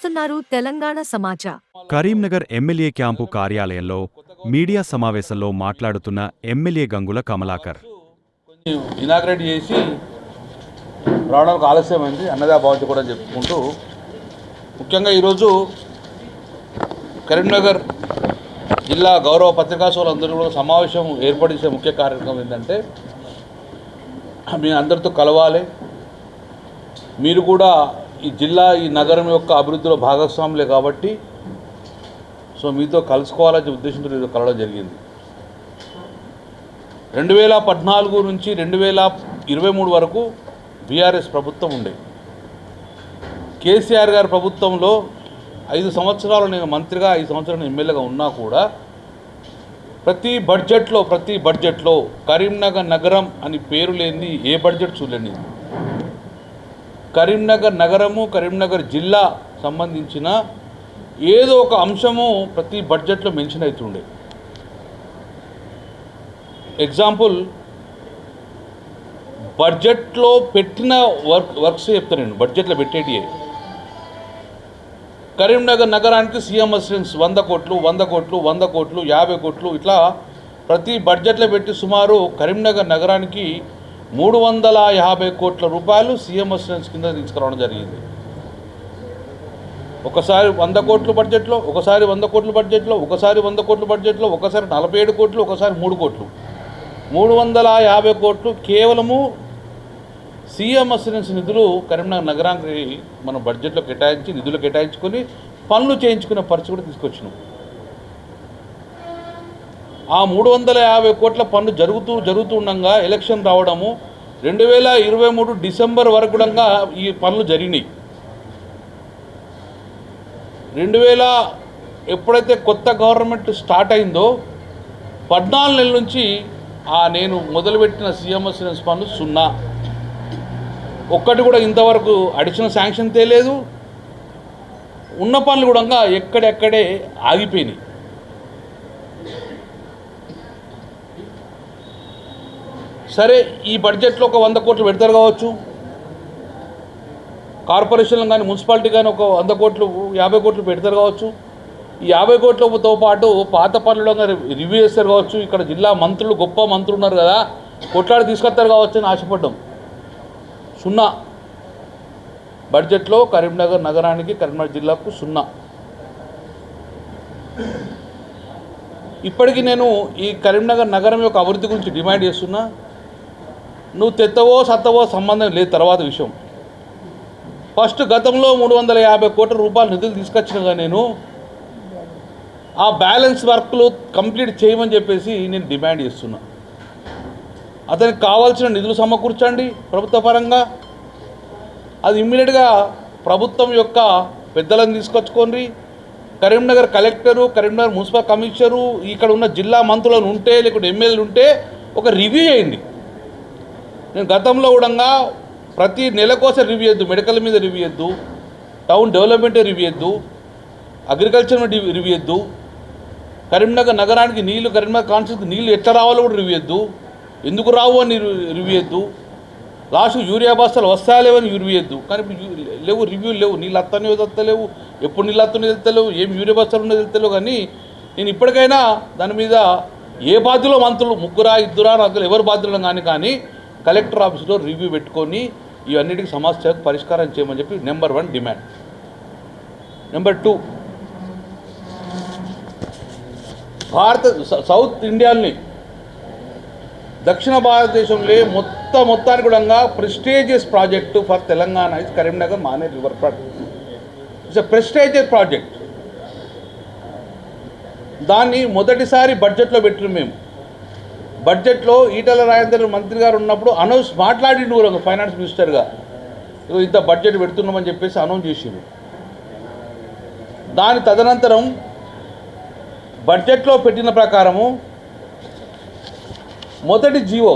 చూస్తున్నారు Telangana Samachar. Karimnagar MLA camp కార్యాలయంలో media సమావేశంలో మాట్లాడుతున్న ఎమ్మెల్యే గంగుల కమలాకర్. ఇనాగ్రేట్ చేసి రావడానికి ఆలస్యమైంది అన్నదా భావించి కూడా చెప్పుకుంటూ, ముఖ్యంగా ఈరోజు కరీంనగర్ జిల్లా గౌరవ పత్రికా సోదరులందరూ కూడా సమావేశం ఏర్పడిసే ముఖ్య కార్యక్రమం ఏంటంటే, మీ అందరితో కలవాలి, మీరు కూడా ఈ జిల్లా ఈ నగరం యొక్క అభివృద్ధిలో భాగస్వాములే కాబట్టి సో మీతో కలుసుకోవాలనే ఉద్దేశంతో ఈరోజు కలవడం జరిగింది. 2014 నుంచి 2023 వరకు బీఆర్ఎస్ ప్రభుత్వం ఉండే. కేసీఆర్ గారి ప్రభుత్వంలో 5 సంవత్సరాలు నేను మంత్రిగా 5 సంవత్సరాలు ఎమ్మెల్యేగా ఉన్నా కూడా ప్రతి బడ్జెట్లో కరీంనగర్ నగరం అని పేరు లేనిది ఏ బడ్జెట్ చూడలేని. కరీంనగర్ నగరము, కరీంనగర్ జిల్లా సంబంధించిన ఏదో ఒక అంశము ప్రతి బడ్జెట్లో మెన్షన్ అవుతుండే. ఎగ్జాంపుల్, బడ్జెట్లో పెట్టిన వర్క్స్ చెప్తాను నేను. బడ్జెట్లో పెట్టేటి కరీంనగర్ నగరానికి సీఎం అసిస్టెన్స్ 100 కోట్లు 100 కోట్లు 100 కోట్లు 50 కోట్లు ఇట్లా ప్రతి బడ్జెట్లో పెట్టి సుమారు కరీంనగర్ నగరానికి 350 కోట్ల రూపాయలు సీఎం అసిస్టెన్స్ కింద తీసుకురావడం జరిగింది. ఒకసారి 100 కోట్ల బడ్జెట్లో, ఒకసారి 100 కోట్ల బడ్జెట్లో, ఒకసారి 100 కోట్ల బడ్జెట్లో, ఒకసారి 47 కోట్లు, ఒకసారి 3 కోట్లు. 350 కోట్లు కేవలము సీఎం అసిస్టెన్స్ నిధులు కరీంనగర్ నగరానికి మనం బడ్జెట్లో కేటాయించి నిధులు కేటాయించుకొని పనులు చేయించుకునే పరిస్థితి కూడా తీసుకొచ్చినాం. ఆ 350 కోట్ల పనులు జరుగుతూ ఉండగా ఎలక్షన్ రావడము 2023 డిసెంబర్ వరకు కూడా ఈ పనులు జరిగినాయి. 2000 ఎప్పుడైతే కొత్త గవర్నమెంట్ స్టార్ట్ అయిందో 14 నెలల నుంచి నేను మొదలుపెట్టిన సీఎం అసిస్టెన్స్ పనులు 0. ఒక్కటి కూడా ఇంతవరకు అడిషనల్ శాంక్షన్ తేలేదు. ఉన్న పనులు కూడా ఎక్కడెక్కడే ఆగిపోయినాయి. సరే, ఈ బడ్జెట్లో ఒక 100 కోట్లు పెడతారు కావచ్చు, కార్పొరేషన్లు కానీ మున్సిపాలిటీ కానీ ఒక 100 కోట్లు 50 కోట్లు పెడతారు కావచ్చు. ఈ 50 కోట్లతో పాటు పాత పనులు రివ్యూ చేస్తారు కావచ్చు. ఇక్కడ జిల్లా మంత్రులు, గొప్ప మంత్రులు ఉన్నారు కదా, కొట్లాడి తీసుకొస్తారు కావచ్చు అని ఆశపడ్డాం. 0 బడ్జెట్లో కరీంనగర్ నగరానికి, కరీంనగర్ జిల్లాకు 0. ఇప్పటికీ నేను ఈ కరీంనగర్ నగరం యొక్క అభివృద్ధి గురించి డిమాండ్ చేస్తున్నా. నువ్వు తెత్తవో సత్తవో సంబంధం లేదు, తర్వాత విషయం. ఫస్ట్ గతంలో 350 కోట్ల రూపాయల నిధులు తీసుకొచ్చినగా నేను ఆ బ్యాలెన్స్ వర్క్లు కంప్లీట్ చేయమని చెప్పేసి నేను డిమాండ్ చేస్తున్నా. అతనికి కావాల్సిన నిధులు సమకూర్చండి ప్రభుత్వ పరంగా. అది ఇమ్మీడియట్గా ప్రభుత్వం యొక్క పెద్దలను తీసుకొచ్చుకోండి. Karimnagar collector, Karimnagar municipal commissioner, ఇక్కడ ఉన్న జిల్లా మంత్రులను ఉంటే లేకుంటే ఎమ్మెల్యేలు ఉంటే ఒక రివ్యూ చేయండి. నేను గతంలో కూడా ప్రతి నెల కోసం రివ్యూ చేద్దు, మెడికల్ మీద రివ్యూ చేద్దు, టౌన్ డెవలప్మెంట్ రివ్యూ చేద్దు, అగ్రికల్చర్ మీద రివ్యూ చేద్దు, కరీంనగర్ నగరానికి నీళ్లు, కరీంనగర్ కాన్స్టిట్యూన్సీకి నీళ్లు ఎట్లా రావాలో కూడా రివ్యూ చేద్దు, ఎందుకు రావు అని రివ్యూ చేద్దు, లాస్ట్ యూరియా బస్తాలు వస్తాయా లేవని రివ్యూ చేద్దు. కానీ లేవు, రివ్యూ లేవు. నీళ్ళు అత్తనే వెళ్తలేవు, ఎప్పుడు నీళ్ళు అత్తనే వెళ్తలేవు, ఏం యూరియా బస్తాలు ఉన్నది వెళ్తలేవు. కానీ నేను ఇప్పటికైనా దాని మీద ఏ బాధ్యులో మంత్రులు 3 2 నాకు ఎవరు బాధ్యులు కానీ కలెక్టర్ ఆఫీస్లో రివ్యూ పెట్టుకొని ఇవన్నిటికీ సమస్యకు పరిష్కారం చేయమని చెప్పి నెంబర్ 1 డిమాండ్. నెంబర్ 2, సౌత్ ఇండియాని, దక్షిణ భారతదేశంలో మొత్తానికి కూడా prestigious project for Telangana is Karimnagar Maner river front. It's a prestigious project. దాన్ని మొదటిసారి బడ్జెట్లో పెట్టినాం మేము. బడ్జెట్లో ఈటల రాజేందర్ మంత్రి గారు ఉన్నప్పుడు అనౌన్స్ మాట్లాడిండు కూడా ఫైనాన్స్ మినిస్టర్గా, ఇంత బడ్జెట్ పెడుతున్నామని చెప్పేసి అనౌన్స్ చేసిండు. దాని తదనంతరం బడ్జెట్లో పెట్టిన ప్రకారము మొదటి జీవో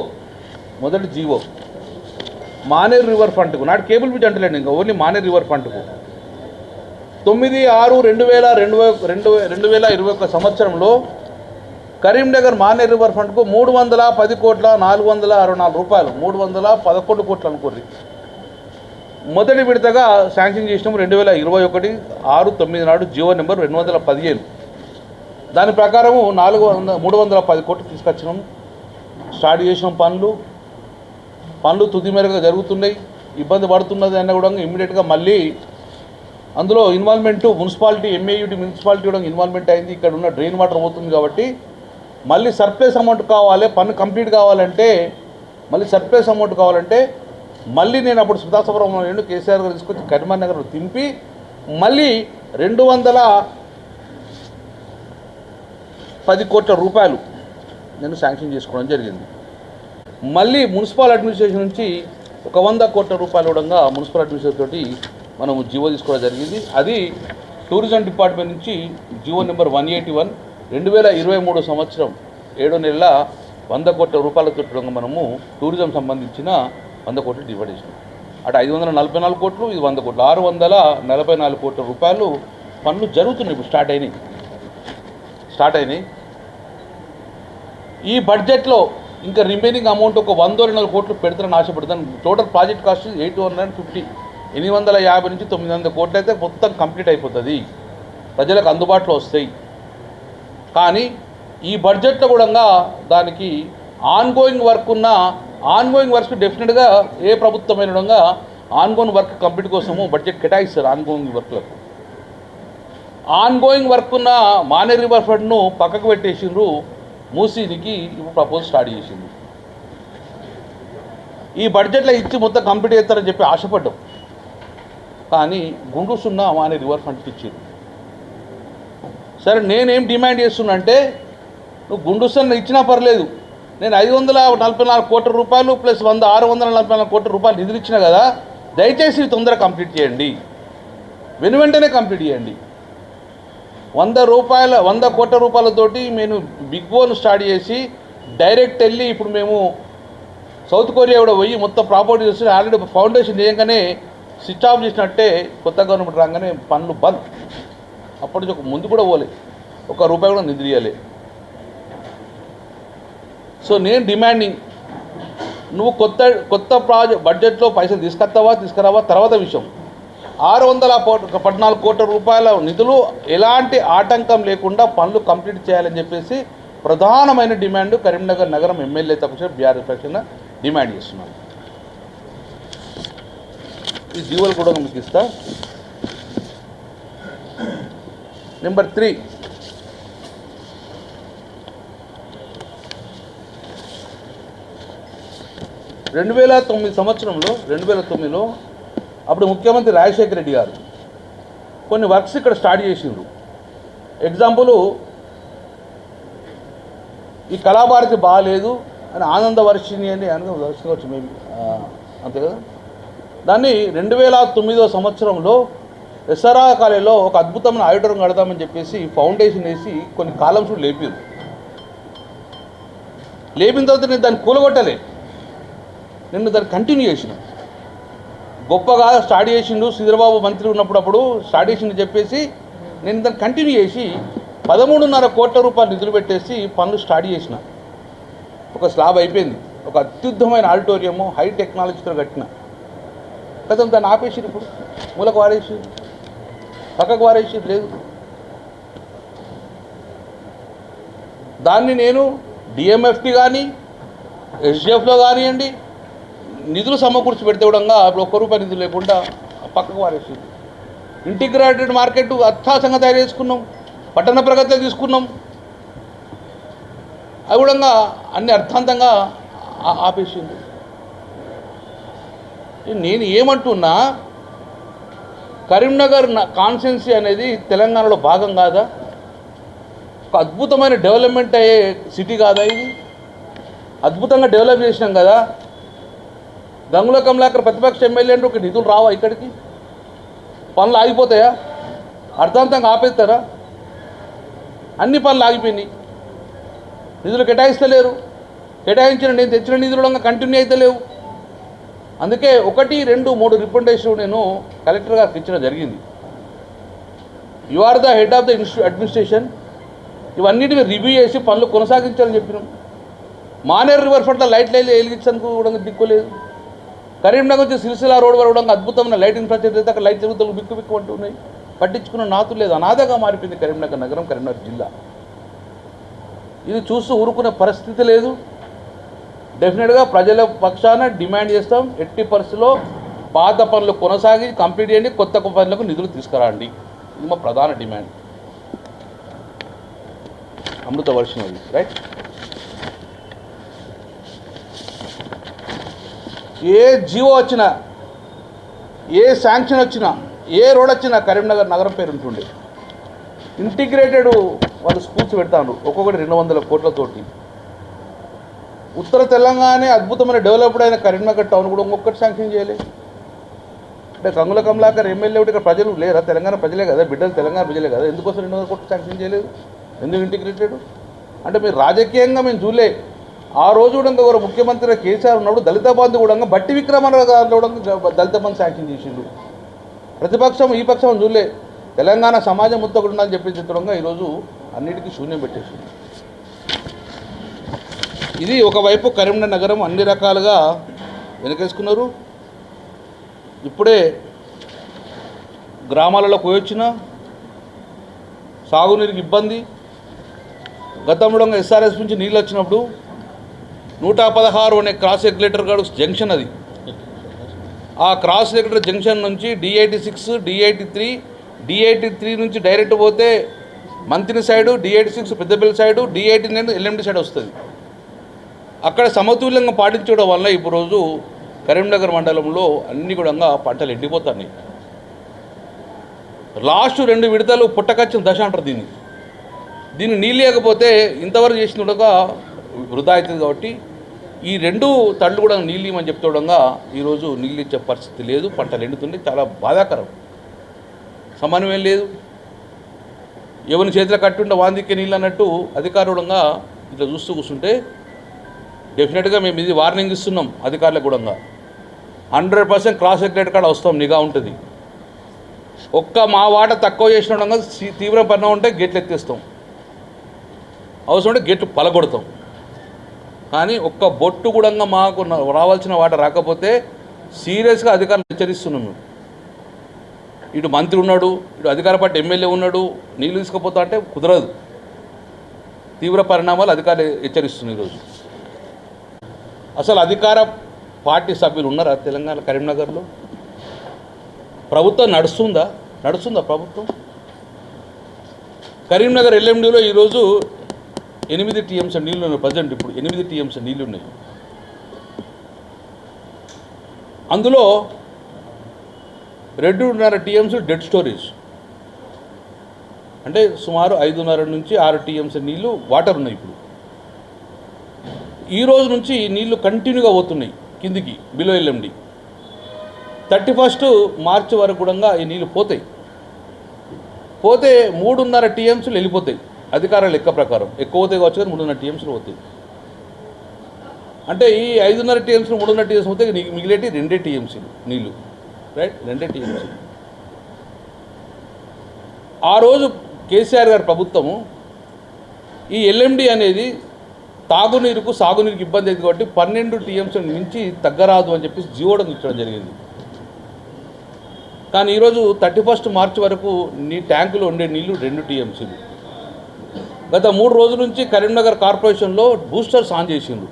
మానేర్ రివర్ ఫ్రంట్కు, నాటి కేబుల్ బ్రిడ్జ్ అంటలేండి, ఇంకా ఓన్లీ మానేర్ రివర్ ఫ్రంట్కు 9/6/2021 సంవత్సరంలో కరీంనగర్ మానేర్ రివర్ ఫ్రంట్కు 310 కోట్ల 464 రూపాయలు, 311 కోట్లు అనుకోర్రి. మొదటి విడతగా శాంక్షన్ చేసినాము 2021 6/9 నాడు జీవో నెంబర్ 215. దాని ప్రకారము 310 కోట్లు తీసుకొచ్చినాం. స్టార్ట్ చేసినాం పనులు తుది మేరగా జరుగుతున్నాయి. ఇబ్బంది పడుతున్నది అన్న కూడా ఇమ్మీడియట్గా మళ్ళీ అందులో ఇన్వాల్వ్మెంటు మున్సిపాలిటీ ఎంఏయుడి మున్సిపాలిటీ కూడా ఇన్వాల్వ్మెంట్ అయింది. ఇక్కడ ఉన్న డ్రైన్ వాటర్ పోతుంది కాబట్టి మళ్ళీ సర్ప్లస్ అమౌంట్ కావాలి, పన్ను కంప్లీట్ కావాలంటే మళ్ళీ నేను అప్పుడు సుధాసుబ్రహ్మణ్యం కేసీఆర్ గారు తీసుకొచ్చి కరీంనగర్ దింపి మళ్ళీ 210 కోట్ల రూపాయలు నేను శాంక్షన్ చేసుకోవడం జరిగింది. మళ్ళీ మున్సిపల్ అడ్మినిస్ట్రేషన్ నుంచి 100 కోట్ల రూపాయలు కూడా మున్సిపల్ అడ్మినిస్ట్రేషన్ తోటి మనం జీవో తీసుకోవడం జరిగింది. అది టూరిజం డిపార్ట్మెంట్ నుంచి జీవో నెంబర్ 181 2023 సంవత్సరం 7వ నెల 100 కోట్ల రూపాయలతో మనము టూరిజం సంబంధించిన 100 కోట్లు డివైడ్ చేసినాం. అటు 544 కోట్లు, ఇది 100 కోట్లు, 644 కోట్ల రూపాయలు పనులు జరుగుతున్నాయి. ఇప్పుడు స్టార్ట్ అయినాయి. ఈ బడ్జెట్లో ఇంకా రిమైనింగ్ అమౌంట్ ఒక 100-200 కోట్లు పెడతారని ఆశపడతాను. టోటల్ ప్రాజెక్ట్ కాస్ట్ 850 850 నుంచి 900 కోట్లు అయితే మొత్తం కంప్లీట్ అయిపోతుంది, ప్రజలకు అందుబాటులో వస్తాయి. కానీ ఈ బడ్జెట్లో కూడా దానికి ఆన్గోయింగ్ వర్క్స్ డెఫినెట్గా ఏ ప్రభుత్వమైన ఆన్గోయింగ్ వర్క్ కంప్లీట్ కోసము బడ్జెట్ కేటాయిస్తారు. ఆన్గోయింగ్ వర్క్ ఉన్న మానేర్ రివర్ ఫ్రంట్ను పక్కకు పెట్టేసిండ్రు, మూసీనికి ఇప్పుడు ప్రపోజల్ స్టార్ట్ చేసింది. ఈ బడ్జెట్లో ఇచ్చి మొత్తం కంప్లీట్ చేస్తారని చెప్పి ఆశపడ్డాం. కానీ గుండుసున్న మానేర్ రివర్ ఫ్రంట్కి ఇచ్చారు. సరే, నేనేం డిమాండ్ చేస్తున్నా అంటే, నువ్వు గుండుసన్న ఇచ్చినా పర్లేదు, నేను 544 కోట్ల రూపాయలు ప్లస్ 644 కోట్ల రూపాయలు నిధులు ఇచ్చినా కదా, దయచేసి తొందరగా కంప్లీట్ చేయండి, వెంటనే కంప్లీట్ చేయండి. 100 కోట్ల రూపాయలతోటి నేను బిగ్ బోన్ స్టార్ట్ చేసి డైరెక్ట్ వెళ్ళి ఇప్పుడు మేము సౌత్ కొరియా కూడా పోయి మొత్తం ప్రాపర్టీ చేసి ఆల్రెడీ ఫౌండేషన్ చేయగానే స్విచ్ ఆఫ్ చేసినట్టే కొత్త గవర్నమెంట్ రాగానే పనులు బంద్. అప్పటి నుంచి ముందు కూడా పోలే, ₹1 కూడా నిధులు ఇవ్వలే. సో నేను డిమాండింగ్, నువ్వు కొత్త బడ్జెట్లో పైసలు తీసుకురావా తర్వాత విషయం. 614 కోట్ల రూపాయల నిధులు ఎలాంటి ఆటంకం లేకుండా పనులు కంప్లీట్ చేయాలని చెప్పేసి ప్రధానమైన డిమాండ్ కరీంనగర్ నగరం ఎమ్మెల్యే తప్ప బీఆర్ఎస్ పక్షాన డిమాండ్ చేస్తున్నాను. ఈ జీవోలు కూడా మీకు ఇస్తా. నెంబర్ 3, సంవత్సరంలో 2009లో అప్పుడు ముఖ్యమంత్రి రాజశేఖర రెడ్డి గారు కొన్ని వర్క్స్ ఇక్కడ స్టార్ట్ చేసిండ్రు. ఎగ్జాంపుల్, ఈ కళాభారతి బాగాలేదు అని ఆనందవర్షిణి అని వర్షించవచ్చు మేబీ, అంతే కదా. దాన్ని 2009 సంవత్సరంలో ఎస్ఆర్ఆ కాలేజీలో ఒక అద్భుతమైన ఆడిటోరియం కడదామని చెప్పేసి ఫౌండేషన్ వేసి కొన్ని కాలమ్స్ లేపిన తర్వాత నేను దాన్ని కూలగొట్టలే, నిన్ను దాన్ని కంటిన్యూ చేసిన. గొప్పగా స్టార్ట్ చేసిండు శ్రీధరబాబు మంత్రి ఉన్నప్పుడు స్టార్ట్ చేసిండు చెప్పేసి నేను దాన్ని కంటిన్యూ చేసి 13.5 కోట్ల రూపాయలు నిధులు పెట్టేసి పనులు స్టార్ట్ చేసిన. ఒక స్లాబ్ అయిపోయింది, ఒక అత్యుత్తమైన ఆడిటోరియము హై టెక్నాలజీతో కట్టిన. కదా దాన్ని ఆపేసి ఇప్పుడు మూలకు వారేసి పక్కకు వారేసి లేదు. దాన్ని నేను డిఎంఎఫ్కి కానీ ఎస్డిఎఫ్లో కానివ్వండి నిధులు సమకూర్చి పెడితే కూడా ఇప్పుడు ₹1 నిధులు లేకుండా పక్కకు వారేసి, ఇంటిగ్రేటెడ్ మార్కెట్ అత్యాసంగా తయారు చేసుకున్నాం, పట్టణ ప్రగతిలో తీసుకున్నాం, అవి కూడా అన్ని అర్థాంతంగా ఆపేసింది. నేను ఏమంటున్నా, కరీంనగర్ కాన్స్టిట్యున్సీ అనేది తెలంగాణలో భాగం కాదా? ఒక అద్భుతమైన డెవలప్మెంట్ అయ్యే సిటీ కాదా ఇది? అద్భుతంగా డెవలప్ చేసినాం కదా. గంగుల కమలాకర్ ప్రతిపక్ష ఎమ్మెల్యే అంటే ఒక నిధులు రావా ఇక్కడికి? పనులు ఆగిపోతాయా? అర్థాంతంగా ఆపేస్తారా? అన్ని పనులు ఆగిపోయినాయి, నిధులు కేటాయిస్తలేరు. కేటాయించిన నేను తెచ్చిన నిధులు కంటిన్యూ అయితే లేవు. అందుకే 1, 2, 3 రికమెండేషన్ నేను కలెక్టర్ గారికి ఇచ్చడం జరిగింది. You are the head of the administration, ఇవన్నిటిని రివ్యూ చేసి పనులు కొనసాగించాలని చెప్పినాం. మానేర్ రివర్ ఫ్రంట్లో లైట్లు వెలిగించడానికి కూడా దిక్కులేదు. కరీంనగర్ నుంచి సిరిసిల్ల రోడ్ వరకు కూడా అద్భుతమైన లైట్ ఇన్ఫ్రాస్ట్రక్చర్ అయితే అక్కడ లైట్ జరుగుతుంది బిక్కు బిక్కు అంటూ ఉన్నాయి. పట్టించుకున్న నాతు లేదు, అనాథగా మారిపోయింది కరీంనగర్ నగరం, కరీంనగర్ జిల్లా. ఇది చూస్తూ ఊరుకునే పరిస్థితి లేదు. డెఫినెట్గా ప్రజల పక్షాన డిమాండ్ చేస్తాం, ఎట్టి పరిస్థితుల్లో పాత పనులు కొనసాగి కంప్లీట్ చేయండి, కొత్త పనులకు నిధులు తీసుకురండి. ఇది మా ప్రధాన డిమాండ్. అమృత వర్షం అది రైట్. ఏ జీవో వచ్చినా, ఏ శాంక్షన్ వచ్చినా, ఏ రోడ్ వచ్చినా కరీంనగర్ నగరం పేరు ఉంటుండే. ఇంటిగ్రేటెడ్ వాళ్ళు స్కూల్స్ పెడతాను, ఒక్కొక్కటి 200 కోట్లతోటి. ఉత్తర తెలంగాణ అద్భుతమైన డెవలప్డ్ అయిన కరీంనగర్ టౌన్ కూడా ఇంకొకటి శాంక్షన్ చేయలేదు. అంటే గంగుల కమలాకర్ ఎమ్మెల్యే ఒకటి ఇక్కడ ప్రజలు లేరా? తెలంగాణ ప్రజలే కదా, బిడ్డలు తెలంగాణ ప్రజలే కదా, ఎందుకోసం 200 కోట్లు శాంక్షన్ చేయలేదు? ఎందుకు ఇంటిగ్రేటెడ్? అంటే మీరు రాజకీయంగా మేము చూలే. ఆ రోజు కూడా ఇంకొక ముఖ్యమంత్రి కేసీఆర్ ఉన్నప్పుడు దళిత బంధు కూడా బట్టి విక్రమార్క గారు కూడా దళిత బంధు శాంక్షన్ చేసిండు. ప్రతిపక్షం ఈ పక్షం చూలే. తెలంగాణ సమాజం మొత్తం కూడా ఉండాలని చెప్పి చిత్రంగా ఈరోజు అన్నిటికీ శూన్యం పెట్టేసింది. ఇది ఒకవైపు కరీంనగర్ నగరం అన్ని రకాలుగా వెనకేసుకున్నారు. ఇప్పుడే గ్రామాలలో పోయొచ్చిన సాగునీరుకి ఇబ్బంది. గతంలో ఎస్ఆర్ఎస్ నుంచి నీళ్ళు వచ్చినప్పుడు 116 అనే క్రాస్ రెగ్యులేటర్ గారు జంక్షన్, అది ఆ క్రాస్ రెగ్యులేటర్ జంక్షన్ నుంచి D86, D83, D83 నుంచి డైరెక్ట్ పోతే Manthani side, D86 Peddapalli side, D89 LMD side వస్తుంది. అక్కడ సమతుల్యంగా పాటించడం వల్ల ఇప్పుడు రోజు కరీంనగర్ మండలంలో అన్ని కూడా పంటలు ఎండిపోతాయి. లాస్ట్ 2 విడతలు పుట్టకచ్చిన దశ అంటారు దీన్ని నీళ్ళు లేకపోతే ఇంతవరకు చేసినట్టుగా వృధా అవుతుంది. కాబట్టి ఈ 2 తళ్ళు కూడా నీళ్ళు ఇవ్వమని చెప్తుండగా ఈరోజు నీళ్ళు ఇచ్చే పరిస్థితి లేదు, పంటలు ఎండుతుంది. చాలా బాధాకరం. సమన్వయం లేదు, ఎవరిని చేతిలో కట్టుంటే వాందికే నీళ్ళు అన్నట్టు అధికారులంగా ఇట్లా చూస్తూ కూర్చుంటే డెఫినెట్గా మేము ఇది వార్నింగ్ ఇస్తున్నాం అధికారులకు కూడా. 100% క్రాస్ రెగ్యులేటర్ కాడ వస్తాం, నిఘా ఉంటుంది. ఒక్క మా వాట తక్కువ చేసిన తీవ్ర పరిణామం ఉంటే గేట్లు ఎత్తేస్తాం, అవసరం ఉంటే గేట్లు పలగొడతాం. కానీ ఒక్క బొట్టు కూడా మాకు రావాల్సిన వాట రాకపోతే సీరియస్గా అధికారులు హెచ్చరిస్తున్నాం మేము. ఇటు మంత్రి ఉన్నాడు, ఇటు అధికార పార్టీ ఎమ్మెల్యే ఉన్నాడు, నీళ్ళు తీసుకుపోతా అంటే కుదరదు. తీవ్ర పరిణామాలు అధికారులు హెచ్చరిస్తున్నారు ఈరోజు. అసలు అధికార పార్టీ సభ్యులు ఉన్నారా తెలంగాణ కరీంనగర్లో? ప్రభుత్వం నడుస్తుందా ప్రభుత్వం? కరీంనగర్ ఎల్ఎండిలో ఈరోజు 8 TMS నీళ్ళు ఉన్నాయి. ప్రజెంట్ ఇప్పుడు 8 TMS నీళ్ళు ఉన్నాయి. అందులో 2.5 TMS డెడ్ స్టోరేజ్, అంటే సుమారు 5.5 నుంచి 6 TMS నీళ్ళు వాటర్ ఉన్నాయి. ఇప్పుడు ఈ రోజు నుంచి నీళ్లు కంటిన్యూగా పోతున్నాయి కిందికి బిలో ఎల్ఎండి. 31 మార్చి వరకు కూడా ఈ నీళ్ళు పోతే 3.5 TMS వెళ్ళిపోతాయి అధికారుల లెక్క ప్రకారం. ఎక్కువ పోతాయి కావచ్చు కానీ 3.5 TMS పోతాయి. అంటే ఈ 5.5 TMS 3.5 TMS పోతే మిగిలేటి 2 TMS నీళ్ళు, రైట్? 2 TMS. ఆ రోజు కేసీఆర్ గారి ప్రభుత్వము ఈ ఎల్ఎండి అనేది తాగునీరుకు సాగునీరుకు ఇబ్బంది అయింది కాబట్టి 12 TMS నుంచి తగ్గరాదు అని చెప్పేసి జీవోడం ఇచ్చడం జరిగింది. కానీ ఈరోజు 31 మార్చి వరకు నీ ట్యాంకులో ఉండే నీళ్లు 2 TMS. గత 3 రోజుల నుంచి కరీంనగర్ కార్పొరేషన్లో బూస్టర్స్ ఆన్ చేసిండ్రు.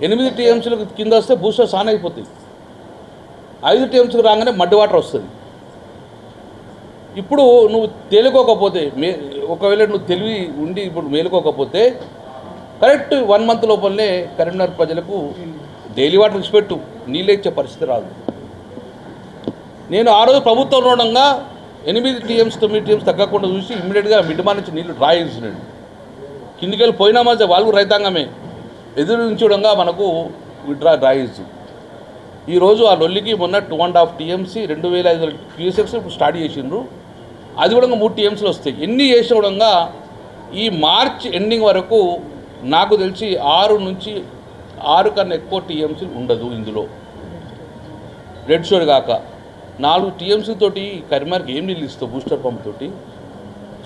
8 TMS కింద వస్తే బూస్టర్స్ ఆన్ అయిపోతాయి. 5 TMS రాగానే మడ్డి వాటర్ వస్తుంది. ఇప్పుడు నువ్వు తేలుకోకపోతే, ఒకవేళ నువ్వు తెలివి ఉండి ఇప్పుడు మేలుకోకపోతే కరెక్ట్ 1 month లోపలనే కరీంనగర్ ప్రజలకు డైలీ వాటర్ ఇచ్చిపెట్టు, నీళ్ళు ఇచ్చే పరిస్థితి రాదు. నేను ఆ రోజు ప్రభుత్వంలో ఉండగా 8 TMS 9 TMS తగ్గకుండా చూసి ఇమ్మీడియట్గా మిడ్మా నుంచి నీళ్లు డ్రా చేసినాడు. కిందికి వెళ్ళి పోయినా మధ్య వాళ్ళు రైతాంగమే ఎదురు నుంచి కూడా మనకు డ్రా చేసి ఈరోజు ఆ లొల్లికి మొన్న 2.5 TMS 2500 క్యూసెక్స్ ఇప్పుడు స్టార్ట్ చేసిండ్రు. అది కూడా 3 TMS వస్తాయి. ఎన్ని చేసిన కూడా ఈ మార్చ్ ఎండింగ్ వరకు నాకు తెలిసి 6 కన్నా ఎక్కువ TMS ఉండదు. ఇందులో రెడ్ షోర్ కాక 4 TMS తోటి కరీంనగర్కి ఏం నీళ్ళు ఇస్తావు బూస్టర్ పంప్ తోటి?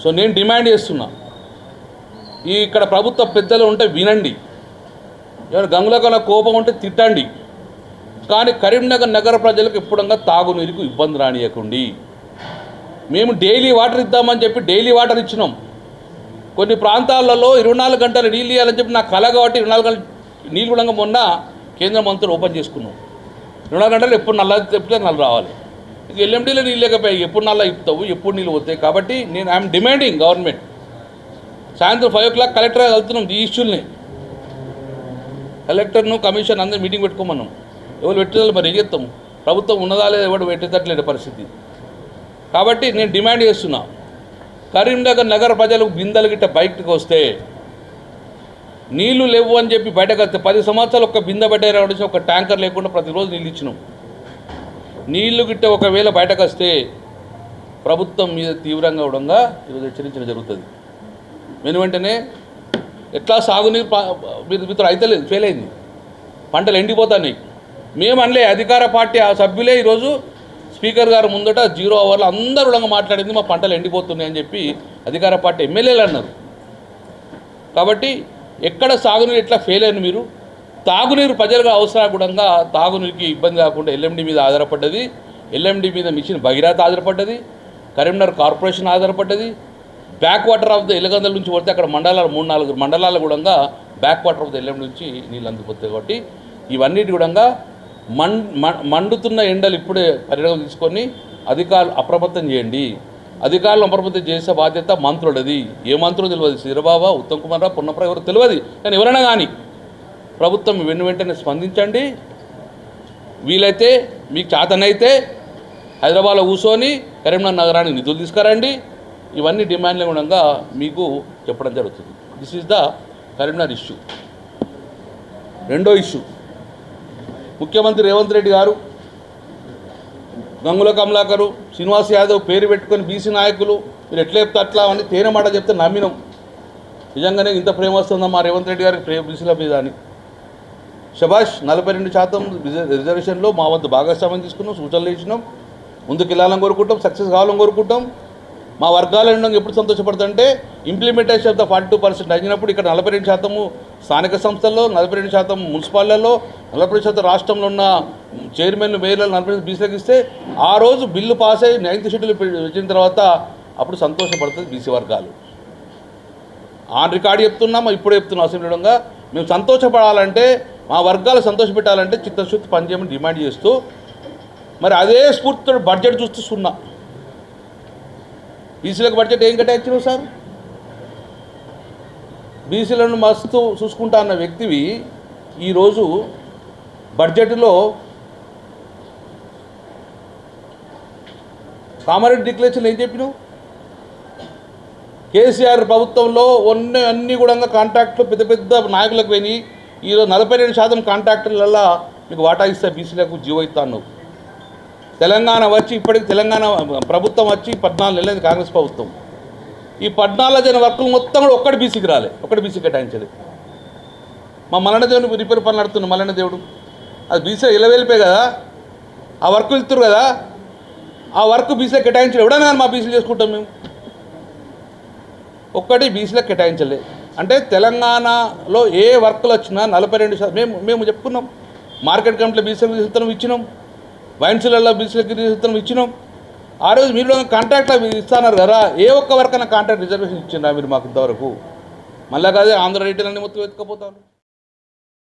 సో నేను డిమాండ్ చేస్తున్నా, ఈ ఇక్కడ ప్రభుత్వ పెద్దలు ఉంటే వినండి. ఎవరు గంగుల కన్నా కోపం ఉంటే తిట్టండి, కానీ కరీంనగర్ నగర ప్రజలకు ఎప్పుడంగా తాగునీరుకు ఇబ్బంది రానియకండి. మేము డైలీ వాటర్ ఇద్దామని చెప్పి డైలీ వాటర్ ఇచ్చినాం. కొన్ని ప్రాంతాలలో 24 గంటలు నీళ్ళు ఇవ్వాలని చెప్పి నాకు కల కాబట్టి 24 గంటలు నీళ్ళు కూడా మొన్న కేంద్ర మంత్రులు ఓపెన్ చేసుకున్నాం. 24 గంటలు ఎప్పుడు నల్ల తెప్పితే నల్ల రావాలి. ఇక ఎల్ఎండీలో నీళ్ళు లేకపోయి ఎప్పుడు నల్ల ఇప్పుతావు, ఎప్పుడు నీళ్ళు పోతాయి. కాబట్టి నేను ఐఎమ్ డిమాండింగ్ గవర్నమెంట్, సాయంత్రం 5 o'clock కలెక్టర్ వెళ్తున్నాం ఈ ఇష్యూల్ని. కలెక్టర్ను కమిషన్ అందరూ మీటింగ్ పెట్టుకోమన్నాం. ఎవరు పెట్టేదాళ్ళు మరి ఏం చేస్తాము, ప్రభుత్వం ఉన్నదా లేదా ఎవరు పెట్టేటట్లేని పరిస్థితి. కాబట్టి నేను డిమాండ్ చేస్తున్నా, కరీంనగర్ నగర ప్రజలకు బిందెలు గిట్ట బయటకు వస్తే నీళ్లు లేవు అని చెప్పి బయటకు వస్తే 10 సంవత్సరాలు ఒక బిందె పెట్టారు, ఒక ట్యాంకర్ లేకుండా ప్రతిరోజు నీళ్ళు ఇచ్చినాం. నీళ్లు గిట్ట ఒకవేళ బయటకు వస్తే ప్రభుత్వం మీద తీవ్రంగా అవడంగా ఈరోజు హెచ్చరించడం జరుగుతుంది. వెంటనే ఎట్లా సాగునీరు మీరు అయితే లేదు, ఫెయిల్ అయింది, పంటలు ఎండిపోతున్నాయి. మేము అనలే, అధికార పార్టీ ఆ సభ్యులే ఈరోజు స్పీకర్ గారు ముందట 0 hourలో అందరూ కూడా మాట్లాడింది మా పంటలు ఎండిపోతున్నాయి అని చెప్పి అధికార పార్టీ ఎమ్మెల్యేలు అన్నారు. కాబట్టి ఎక్కడ సాగునీరు ఎట్లా ఫెయిల్ అయిన మీరు, తాగునీరు ప్రజలుగా అవసరపడంగా తాగునీరుకి ఇబ్బంది కాకుండా ఎల్ఎండి మీద ఆధారపడ్డది, ఎల్ఎండి మీద మిషన్ భగీరథ ఆధారపడ్డది, కరీంనగర్ కార్పొరేషన్ ఆధారపడ్డది. Back water of the Ellagandala నుంచి పడితే అక్కడ మండలాలు 3-4 మండలాల కూడా back water of the LMD నుంచి నీళ్ళు అందుకుపోతాయి. కాబట్టి ఇవన్నిటి కూడా మండుతున్న ఎండలు ఇప్పుడే పరిణామం తీసుకొని అధికారులు అప్రమత్తం చేయండి. అధికారులు అప్రమత్తం చేసే బాధ్యత మంత్రులది. ఏ మంత్రులు తెలియదు, శ్రీరబాబా, ఉత్తమ్ కుమార్ రావు, పున్నప్ర ఎవరు తెలియదు. కానీ ఎవరైనా కానీ ప్రభుత్వం వెంటనే స్పందించండి. వీలైతే మీకు చేతనైతే హైదరాబాద్లో కూర్చొని కరీంనగర్ నగరానికి నిధులు తీసుకురండి. ఇవన్నీ డిమాండ్ల గుణంగా మీకు చెప్పడం జరుగుతుంది. This is the Karimnagar issue. రెండో ఇష్యూ, ముఖ్యమంత్రి రేవంత్ రెడ్డి గారు, గంగుల కమలాకరు, శ్రీనివాస్ యాదవ్ పేరు పెట్టుకొని బీసీ నాయకులు మీరు ఎట్లా చెప్తే అట్లా అని తేనె మాట చెప్తే నమ్మినాం. నిజంగానే ఇంత ప్రేమ వస్తుందా మా రేవంత్ రెడ్డి గారికి బీసీల మీద అని. శభాష్, 42% రిజర్వేషన్లో మా వద్ద భాగస్వామ్యం తీసుకున్నాం, సూచనలు ఇచ్చినాం, ముందుకు వెళ్ళాలని కోరుకుంటాం, సక్సెస్ కావాలని కోరుకుంటాం. మా వర్గాలను ఎప్పుడు సంతోషపడుతుంటే ఇంప్లిమెంటేషన్ ఆఫ్ ద 42% అయినప్పుడు ఇక్కడ 42% స్థానిక సంస్థల్లో, 42% మున్సిపాలిటీల్లో, 40% రాష్ట్రంలో ఉన్న చైర్మన్లు, మేయర్లు 40% బీసీలకు ఇస్తే ఆ రోజు బిల్లు పాస్ అయ్యి 9th షెడ్యూల్ వచ్చిన తర్వాత అప్పుడు సంతోషపడుతుంది బీసీ వర్గాలు. ఆన్ రికార్డు చెప్తున్నాం, ఇప్పుడు చెప్తున్నాం అసెంబ్లీగా. మేము సంతోషపడాలంటే, మా వర్గాలు సంతోషపెట్టాలంటే చిత్తశుద్ధి పనిచేయమని డిమాండ్ చేస్తూ, మరి అదే స్ఫూర్తితో బడ్జెట్ చూస్తూ సున్నా. బీసీలకు బడ్జెట్ ఏం కేటాయించినావు సార్? బీసీలను మస్తు చూసుకుంటా అన్న వ్యక్తివి ఈరోజు బడ్జెట్లో కామారెడ్డి డిక్లరేషన్ ఏం చెప్పినావు? కేసీఆర్ ప్రభుత్వంలో అన్నీ కూడా కాంట్రాక్టులు పెద్ద పెద్ద నాయకులకు పోయినాయి. ఈరోజు 42% కాంట్రాక్టులలో మీకు వాటా ఇస్తే బీసీలకు జీవో ఇస్తా అన్నావు. తెలంగాణ వచ్చి ఇప్పటికి తెలంగాణ ప్రభుత్వం వచ్చి 14 నెలలైంది, కాంగ్రెస్ ప్రభుత్వం. ఈ 14 వర్కులు మొత్తం కూడా ఒక్కటి బీసీకి రాలే, ఒక్కటి బీసీ కేటాయించలేదు. మా మల్లన్న దేవుని రిపేర్ పని నడుతున్న మల్లన్న దేవుడు అది బీసీ వెళ్ళిపోయి కదా, ఆ వర్క్ వెళ్తురు కదా, ఆ వర్క్ బీసీలో కేటాయించలేదు. ఎవడైనా కానీ మా బీసీలు చేసుకుంటాం మేము, ఒక్కటి బీసీలకు కేటాయించలే. అంటే తెలంగాణలో ఏ వర్కులు వచ్చినా 42% మేము చెప్పుకున్నాం. మార్కెట్ కమిటీలో బీసీలకు రిజిస్ట్రేషన్ ఇచ్చినాం, వైన్సులలో బీసీలకు రిజిస్ట్రేషన్ ఇచ్చినాం. ఆ రోజు మీరు కాంట్రాక్ట్ ఇస్తున్నారు కదా, ఏ ఒక్క వర్క్ అయినా కాంట్రాక్ట్ రిజర్వేషన్ ఇచ్చిందా మీరు మాకు ఇంతవరకు? మళ్ళీ కాదే ఆంధ్ర రైతులన్నీ మొత్తం ఎత్తుకపోతారు.